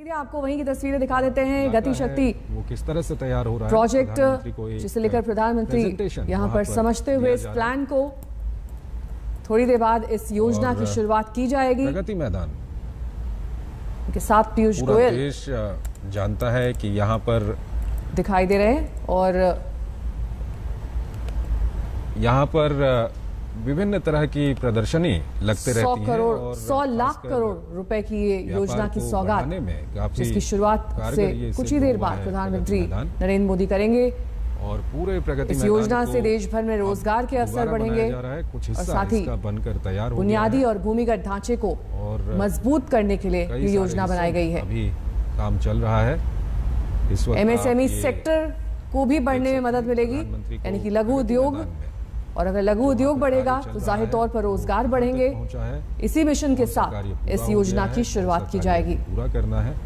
करेंगे, आपको वहीं की तस्वीरें दिखा देते हैं। गति शक्ति वो किस तरह से तैयार हो रहा है प्रोजेक्ट जिसे लेकर प्रधानमंत्री यहाँ पर समझते हुए इस प्लान को थोड़ी देर बाद इस योजना की शुरुआत की जाएगी। प्रगति मैदान के साथ पीयूष गोयल देश जानता है कि यहाँ पर दिखाई दे रहे हैं और यहाँ पर विभिन्न तरह की प्रदर्शनी लगते रहती हैं और 100 लाख करोड़ रुपए की ये योजना की सौगात जिसकी शुरुआत से कुछ ही देर बाद प्रधानमंत्री नरेंद्र मोदी करेंगे और पूरे प्रगति इस योजना से देश भर में रोजगार के अवसर बढ़ेंगे कुछ और साथ ही बनकर तैयार बुनियादी और भूमिगत ढांचे को मजबूत करने के लिए ये योजना बनाई गई है। अभी काम चल रहा है इस वक्त। एमएसएमई सेक्टर को भी बढ़ने में मदद मिलेगी, यानी कि लघु उद्योग, और अगर लघु उद्योग बढ़ेगा तो जाहिर तौर पर रोजगार बढ़ेंगे। इसी मिशन के साथ इस योजना की शुरुआत की जाएगी। पूरा करना है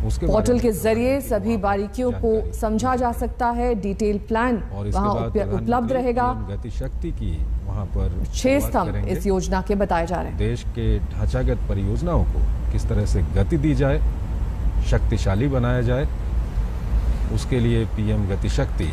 पोर्टल के जरिए सभी बारीकियों को समझा जा सकता है। डिटेल प्लान वहां उपलब्ध रहेगा। गति शक्ति की वहां पर 6 स्तंभ इस योजना के बताए जा रहे हैं। देश के ढांचागत परियोजनाओं को किस तरह से गति दी जाए, शक्तिशाली बनाया जाए, उसके लिए पीएम गति शक्ति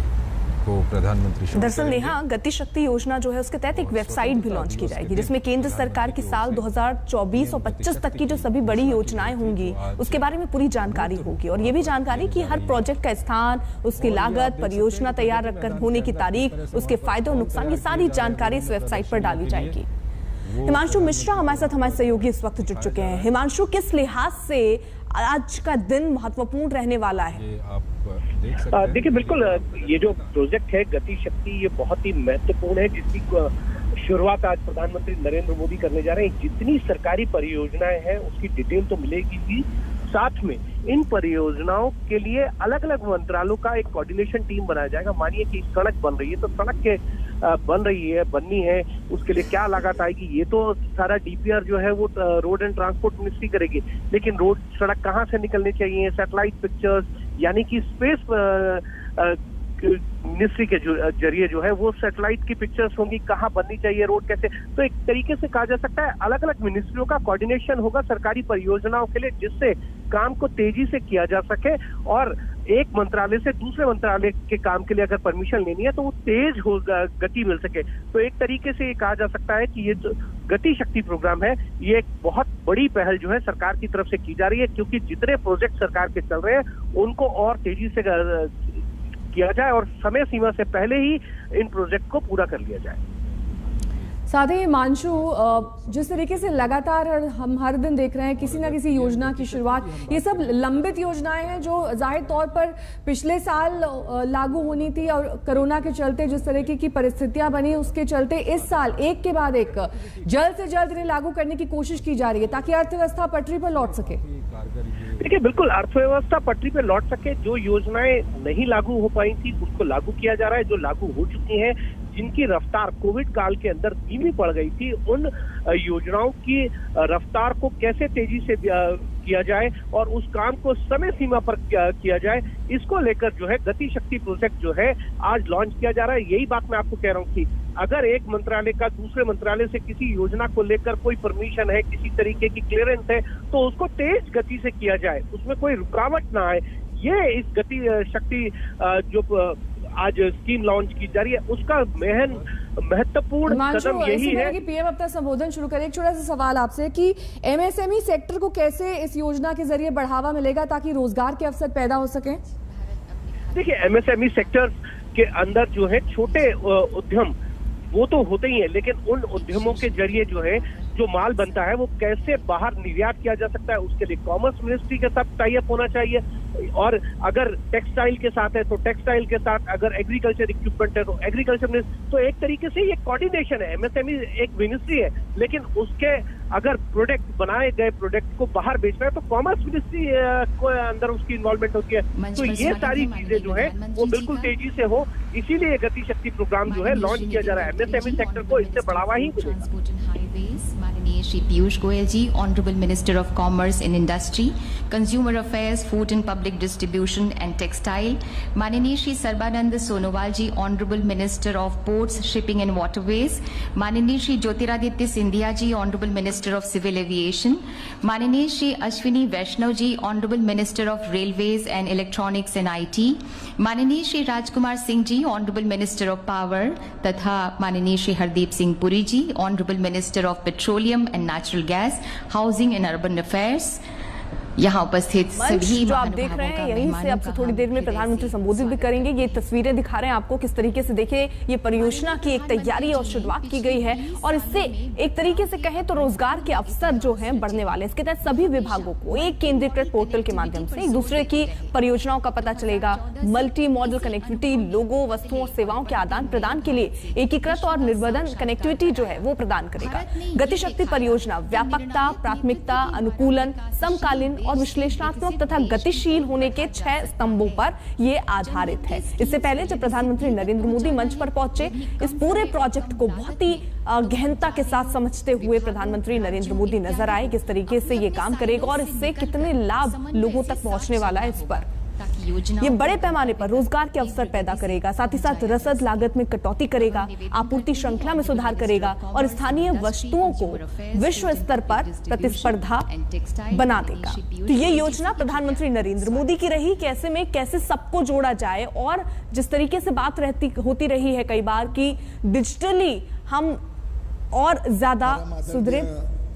को प्रधानमंत्री दरअसल नेहा, गति शक्ति योजना जो है उसके तहत एक वेबसाइट भी लॉन्च की जाएगी जिसमें केंद्र सरकार की साल 2024 और 25 तक की जो सभी बड़ी योजनाएं होंगी उसके बारे में पूरी जानकारी होगी और ये भी जानकारी कि हर प्रोजेक्ट का स्थान, उसकी लागत, परियोजना तैयार रखकर होने की तारीख, उसके फायदे और नुकसान, ये सारी जानकारी इस वेबसाइट पर डाली जाएगी। हिमांशु मिश्रा हमारे साथ हमारे सहयोगी इस वक्त जुड़ चुके हैं। हिमांशु, किस लिहाज से आज का दिन महत्वपूर्ण रहने वाला है? देखिए, बिल्कुल ये जो प्रोजेक्ट है गति शक्ति, ये बहुत ही महत्वपूर्ण है जिसकी शुरुआत आज प्रधानमंत्री नरेंद्र मोदी करने जा रहे हैं। जितनी सरकारी परियोजनाएं हैं उसकी डिटेल तो मिलेगी ही, साथ में इन परियोजनाओं के लिए अलग अलग मंत्रालयों का एक कोऑर्डिनेशन टीम बनाया जाएगा। मानिए कि सड़क बन रही है तो सड़क के बननी है उसके लिए क्या लागत आएगी, ये तो सारा डीपीआर जो है वो रोड एंड ट्रांसपोर्ट मिनिस्ट्री करेगी। लेकिन रोड सड़क कहाँ से निकलनी चाहिए, सैटेलाइट पिक्चर्स यानी कि स्पेस मिनिस्ट्री के जरिए जो है वो सैटेलाइट की पिक्चर्स होंगी, कहाँ बननी चाहिए रोड, कैसे। तो एक तरीके से कहा जा सकता है अलग अलग मिनिस्ट्रियों का कोऑर्डिनेशन होगा सरकारी परियोजनाओं के लिए, जिससे काम को तेजी से किया जा सके और एक मंत्रालय से दूसरे मंत्रालय के काम के लिए अगर परमिशन लेनी है तो वो तेज हो गति मिल सके। तो एक तरीके से ये कहा जा सकता है कि ये जो गति शक्ति प्रोग्राम है ये एक बहुत बड़ी पहल जो है सरकार की तरफ से की जा रही है, क्योंकि जितने प्रोजेक्ट सरकार के चल रहे हैं उनको और तेजी से किया जाए और समय सीमा से पहले ही इन प्रोजेक्ट को पूरा कर लिया जाए। साथ ही हिमांशु, जिस तरीके से लगातार हम हर दिन देख रहे हैं किसी ना किसी योजना की शुरुआत, ये सब लंबित योजनाएं हैं जो जाहिर तौर पर पिछले साल लागू होनी थी और कोरोना के चलते जिस तरीके की परिस्थितियां बनी उसके चलते इस साल एक के बाद एक जल्द से जल्द इन्हें लागू करने की कोशिश की जा रही है ताकि अर्थव्यवस्था पटरी पर लौट सके। देखिए, बिल्कुल अर्थव्यवस्था पटरी पर लौट सके। जो योजनाएं नहीं लागू हो पाई थी उसको लागू किया जा रहा है, जो लागू हो चुकी हैं, जिनकी रफ्तार कोविड काल के अंदर धीमी पड़ गई थी, उन योजनाओं की रफ्तार को कैसे तेजी से किया जाए और उस काम को समय सीमा पर किया जाए, इसको लेकर जो है गति शक्ति प्रोजेक्ट जो है आज लॉन्च किया जा रहा है। यही बात मैं आपको कह रहा हूँ कि अगर एक मंत्रालय का दूसरे मंत्रालय से किसी योजना को लेकर कोई परमिशन है, किसी तरीके की क्लियरेंस है, तो उसको तेज गति से किया जाए, उसमें कोई रुकावट ना आए। ये इस गति शक्ति जो आज स्कीम लॉन्च की जा रही है उसका महत्वपूर्ण कदम यही है कि पीएम अपना संबोधन शुरू करें। एक छोटा सा सवाल आपसे कि एमएसएमई सेक्टर को कैसे इस योजना के जरिए बढ़ावा मिलेगा ताकि रोजगार के अवसर पैदा हो सके? देखिए, एमएसएमई सेक्टर के अंदर जो है छोटे उद्यम वो तो होते ही है, लेकिन उन उद्यमों के जरिए जो है जो माल बनता है वो कैसे बाहर निर्यात किया जा सकता है, उसके लिए कॉमर्स मिनिस्ट्री के साथ टाई अप होना चाहिए। और अगर टेक्सटाइल के साथ है तो टेक्सटाइल के साथ, अगर एग्रीकल्चर इक्विपमेंट है तो एग्रीकल्चर मिनिस्ट्री। तो एक तरीके से ये कोऑर्डिनेशन है। एमएसएमई एक मिनिस्ट्री है, लेकिन उसके अगर प्रोडक्ट बनाए गए प्रोडक्ट को बाहर बेचना है तो कॉमर्स मिनिस्ट्री को अंदर उसकी इन्वॉल्वमेंट होती है। तो ये सारी चीजें जो है वो बिल्कुल तेजी से हो, इसीलिए गति शक्ति प्रोग्राम जो है लॉन्च किया जा रहा है। एमएसएमई सेक्टर को इससे बढ़ावा ही मिलेगा। माननीय Shri Piyush Goyal ji, honourable minister of commerce and industry, consumer affairs, food and public distribution and textile, माननीय Shri Sarbananda Sonowal ji, honourable minister of ports, shipping and waterways, माननीय Shri Jyotiraditya Scindia ji, honourable minister of civil aviation, माननीय Shri Ashwini Vaishnaw ji, honourable minister of railways and electronics and IT, माननीय Shri Rajkumar Singh ji, honourable minister of power, तथा माननीय Shri Hardeep Singh Puri ji, honourable minister of petroleum and natural gas, housing and urban affairs. यहाँ उपस्थित सभी जो आप देख रहे हैं, यहीं से आपसे थोड़ी देर में प्रधानमंत्री संबोधित भी करेंगे। ये तस्वीरें दिखा रहे हैं आपको किस तरीके से, देखिए ये परियोजना की एक तैयारी और शुरुआत की गई है और इससे एक तरीके से कहें तो रोजगार के अवसर जो हैं बढ़ने वाले। इसके तहत सभी विभागों को एक केंद्रीकृत पोर्टल के माध्यम से एक दूसरे की परियोजनाओं का पता चलेगा। मल्टी मॉडल कनेक्टिविटी लोगों, वस्तुओं और सेवाओं के आदान प्रदान के लिए एकीकृत और निर्बाध कनेक्टिविटी जो है वो प्रदान करेगा। गतिशक्ति परियोजना व्यापकता, प्राथमिकता, अनुकूलन, समकालीन और विश्लेषणात्मक तथा गतिशील होने के 6 स्तंभों पर यह आधारित है। इससे पहले जब प्रधानमंत्री नरेंद्र मोदी मंच पर पहुंचे, इस पूरे प्रोजेक्ट को बहुत ही गहनता के साथ समझते हुए प्रधानमंत्री नरेंद्र मोदी नजर आए किस तरीके से ये काम करेगा और इससे कितने लाभ लोगों तक पहुंचने वाला है। इस पर ये बड़े पैमाने पर रोजगार के अवसर पैदा करेगा, साथ ही साथ रसद लागत में कटौती करेगा, आपूर्ति श्रृंखला में सुधार करेगा और स्थानीय वस्तुओं को विश्व स्तर पर प्रतिस्पर्धा बना देगा। तो ये योजना प्रधानमंत्री नरेंद्र मोदी की रही कि ऐसे में कैसे सबको जोड़ा जाए और जिस तरीके से बात होती रही है कई बार कि डिजिटली हम और ज्यादा सुधरे।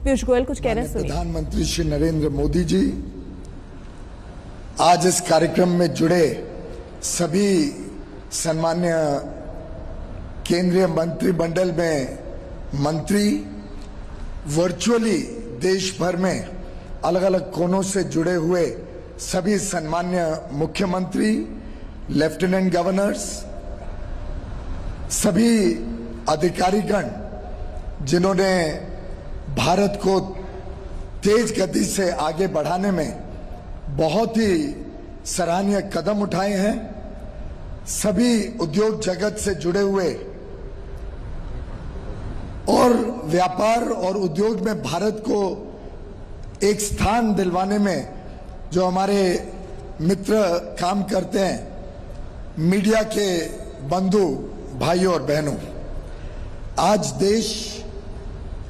पीयूष गोयल कुछ कह रहे हैं, सुनिए। प्रधानमंत्री श्री नरेंद्र मोदी जी आज इस कार्यक्रम में जुड़े सभी सम्मान्य केंद्रीय मंत्रिमंडल में मंत्री, वर्चुअली देश भर में अलग अलग कोनों से जुड़े हुए सभी सम्मान्य मुख्यमंत्री, लेफ्टिनेंट गवर्नर्स, सभी अधिकारीगण जिन्होंने भारत को तेज गति से आगे बढ़ाने में बहुत ही सराहनीय कदम उठाए हैं, सभी उद्योग जगत से जुड़े हुए और व्यापार और उद्योग में भारत को एक स्थान दिलवाने में जो हमारे मित्र काम करते हैं, मीडिया के बंधु भाइयों और बहनों, आज देश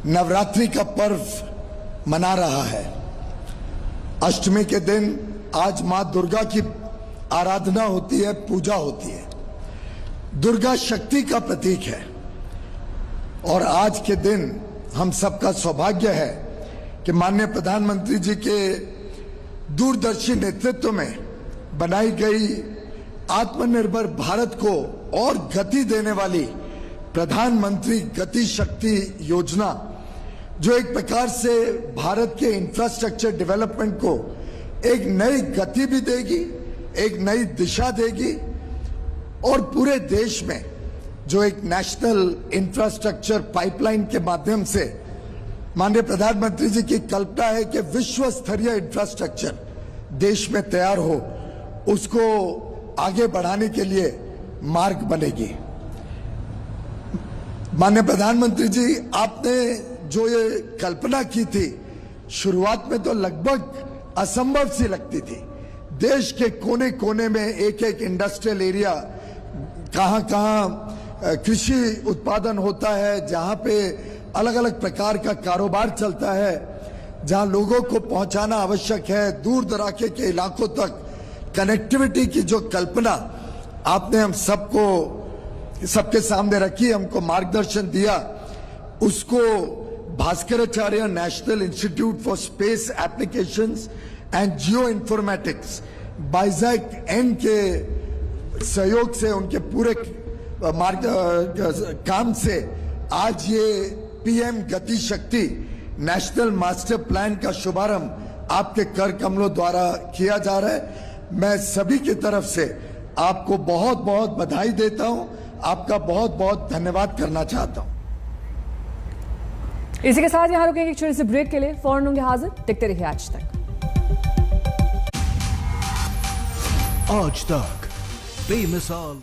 नवरात्रि का पर्व मना रहा है। अष्टमी के दिन आज मां दुर्गा की आराधना होती है, पूजा होती है। दुर्गा शक्ति का प्रतीक है और आज के दिन हम सबका सौभाग्य है कि माननीय प्रधानमंत्री जी के दूरदर्शी नेतृत्व में बनाई गई आत्मनिर्भर भारत को और गति देने वाली प्रधानमंत्री गति शक्ति योजना, जो एक प्रकार से भारत के इंफ्रास्ट्रक्चर डेवलपमेंट को एक नई गति भी देगी, एक नई दिशा देगी और पूरे देश में जो एक नेशनल इंफ्रास्ट्रक्चर पाइपलाइन के माध्यम से माननीय प्रधानमंत्री जी की कल्पना है कि विश्व स्तरीय इंफ्रास्ट्रक्चर देश में तैयार हो, उसको आगे बढ़ाने के लिए मार्ग बनेगी। माननीय प्रधानमंत्री जी, आपने जो ये कल्पना की थी, शुरुआत में तो लगभग असंभव सी लगती थी। देश के कोने कोने में एक एक इंडस्ट्रियल एरिया, कहां कहां कृषि उत्पादन होता है, जहां पे अलग अलग प्रकार का कारोबार चलता है, जहां लोगों को पहुंचाना आवश्यक है, दूर दराके के इलाकों तक कनेक्टिविटी की जो कल्पना आपने हम सबको सबके सामने रखी, हमको मार्गदर्शन दिया, उसको Bhaskaracharya national institute for space applications and geo informatics BISAG N के सहयोग से, उनके पूरे काम से आज ये पीएम गति शक्ति नेशनल मास्टर प्लान का शुभारंभ आपके कर कमलों द्वारा किया जा रहा है। मैं सभी की तरफ से आपको बहुत बहुत बधाई देता हूं, आपका बहुत बहुत धन्यवाद करना चाहता हूं। इसी के साथ यहाँ रुकेंगे एक छोटे से ब्रेक के लिए, फौरन होंगे हाजिर, देखते रहिए आज तक। आज तक बेमिसाल।